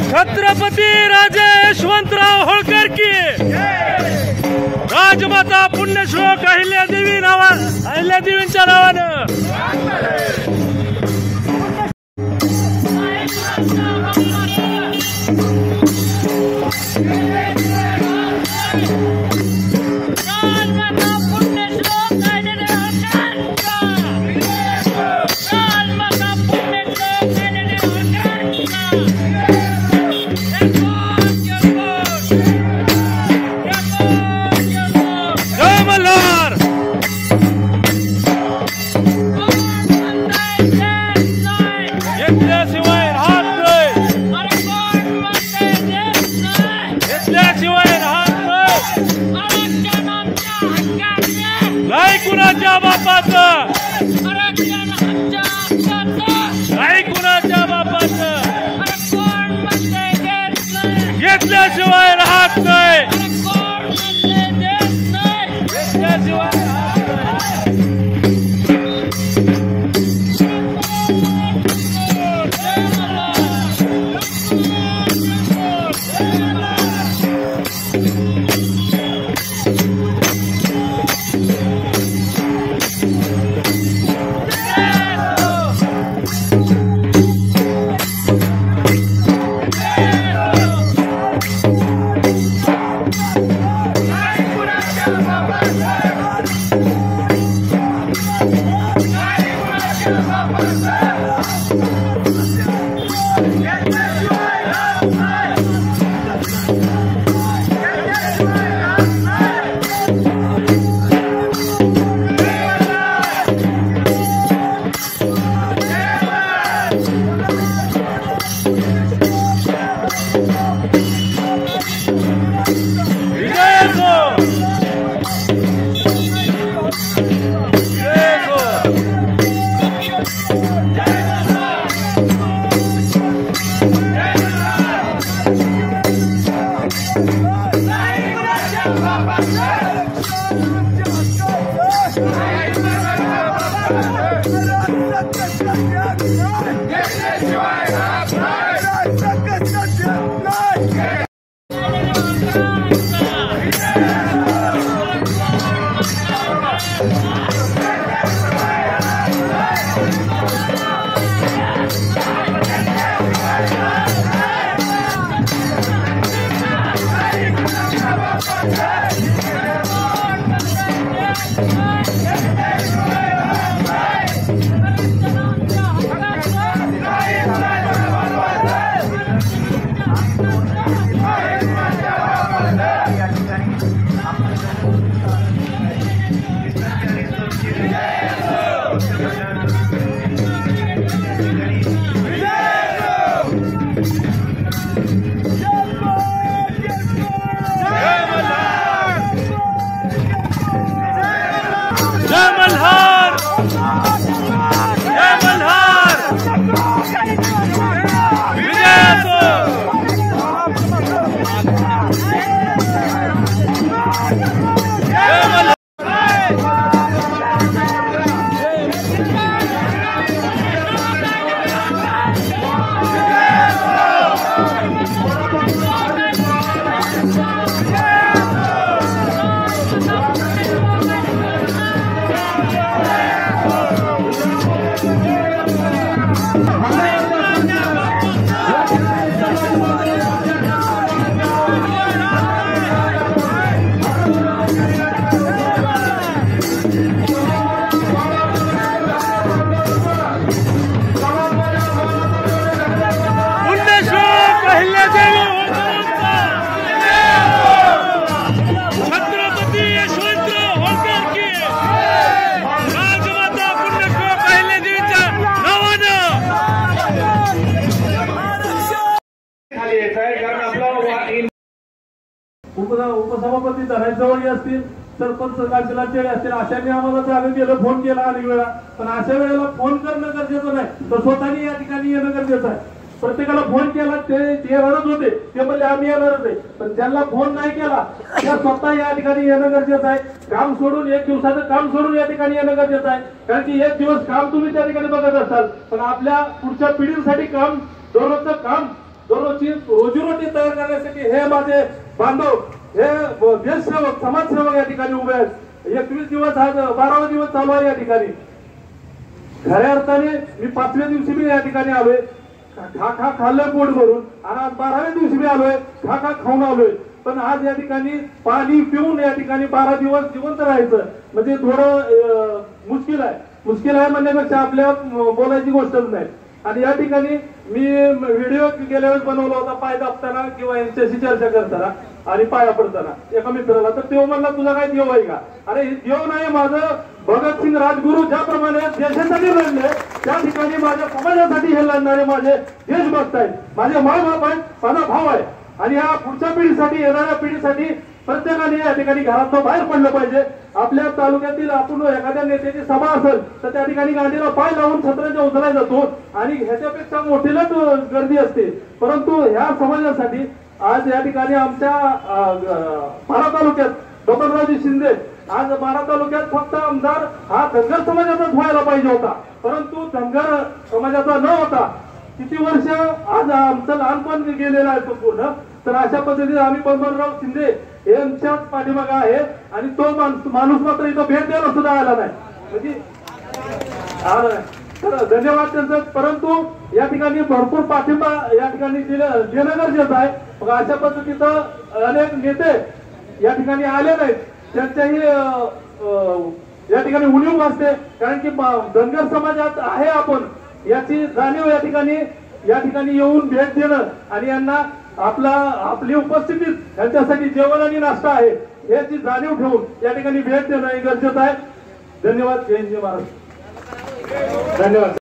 छत्रपती राजे यशवंतराव होळकर की राजमाता पुण्यश्लोक अहिल्यादेवींच्या नावानं नाही कुणाच्या बापाचं घेतल्याशिवाय राहत नाही जय मल्हार, जय मल्हार, विजय असो। जय मल्हार। छत्रपती यशवंतराव होळकर की राजमाता पुण्यश्लोक अहिल्यादेवीच्या नावानं खाली येत आहे कारण आपला उपसभापती धरायजवळ असतील, सरपंच कांचनाचे असतील, अशाने आम्हाला जागा केलं, फोन केला अनेक वेळा, पण अशा वेळेला फोन करणं गरजेचं नाही, तर स्वतःनी या ठिकाणी येणं गरजेचं आहे. प्रत्येकाला फोन केला ते येणारच होते, ते म्हणजे आम्ही येणारच आहे, पण ज्यांना फोन नाही केला त्या स्वतः या ठिकाणी येणं गरजेचं आहे. काम सोडून, एक दिवसाचं काम सोडून या ठिकाणी येणं गरजेचं आहे, कारण की एक दिवस काम तुम्ही त्या ठिकाणी बघत असाल, पण आपल्या पुढच्या पिढीसाठी काम, दररोजचं काम, दररोजची रोजीरोटी तयार करण्यासाठी हे माझे बांधव, हे देशसेवक, समाजसेवक या ठिकाणी उभे आहेत. 21 दिवस, आज 12वा दिवस चालू आहे या ठिकाणी. खऱ्या अर्थाने मी 5व्या दिवशी मी या ठिकाणी आलोय, खा खाल्लं पोट भरून, आणि आज 12व्या दिवशी मी आलोय, खा खाऊन आलोय. पण आज या ठिकाणी पाणी पिऊन या ठिकाणी 12 दिवस जिवंत राहायचं म्हणजे थोडं मुश्किल आहे. मुश्किल आहे म्हणण्यापेक्षा आपल्या बोलायची गोष्टच नाही. आणि या ठिकाणी मी व्हिडिओ गेल्या वेळेस बनवला होता, पाय दाबताना किंवा यांच्याशी चर्चा करताना आणि पाया पडताना एका मित्राला, तर तेव्हा म्हणला तुझा काय देव आहे का? अरे देव नाही, माझं भगतसिंग राजगुरू ज्याप्रमाणे देशासाठी लढले, त्या ठिकाणी माझ्या समाजासाठी हे लढणारे माझे देशभक्त आहेत, माझे मायबाप आहेत, माझा भाव आहे. आणि या पुढच्या पिढीसाठी, येणाऱ्या पिढीसाठी प्रत्येकाने या ठिकाणी घरातून बाहेर पडलं पाहिजे. आपल्या तालुक्यातील आपण एखाद्या नेत्याची सभा असेल तर त्या ठिकाणी गाडीला पाय लावून छत्रांच्या उचलाय जातो आणि ह्याच्यापेक्षा मोठीलाच गर्दी असते. परंतु ह्या समाजासाठी आज या ठिकाणी आमच्या बारा तालुक्यात बबनरावजी शिंदे, आज बारा तालुक्यात फक्त आमदार हा धनगर समाजाचाच व्हायला पाहिजे होता, परंतु धनगर समाजाचा न होता. किती वर्ष आज आमचं लहानपण गेलेलं आहे संपूर्ण. तर अशा पद्धतीने आम्ही बबनराव शिंदे यांच्याच पाठीमागे आहे आणि तो माणूस मात्र इथं भेट द्यायला सुद्धा आला नाही. म्हणजे तर धन्यवाद त्यांचं. परंतु या ठिकाणी भरपूर पाठिंबा या ठिकाणी देणं गरजेचं आहे. मग अशा पद्धतीचं अनेक नेते या ठिकाणी आले नाहीत, त्यांच्याही या ठिकाणी उणीव असते, कारण की धनगर समाजात आहे आपण याची जाणीव या ठिकाणी येऊन भेट देणं आणि यांना आपली उपस्थिती यांच्यासाठी जेवण आणि नाश्ता आहे याची जाणीव ठेवून या ठिकाणी भेट देणं हे गरजेचं आहे. धन्यवाद. जय हिंद महाराज. धन्यवाद.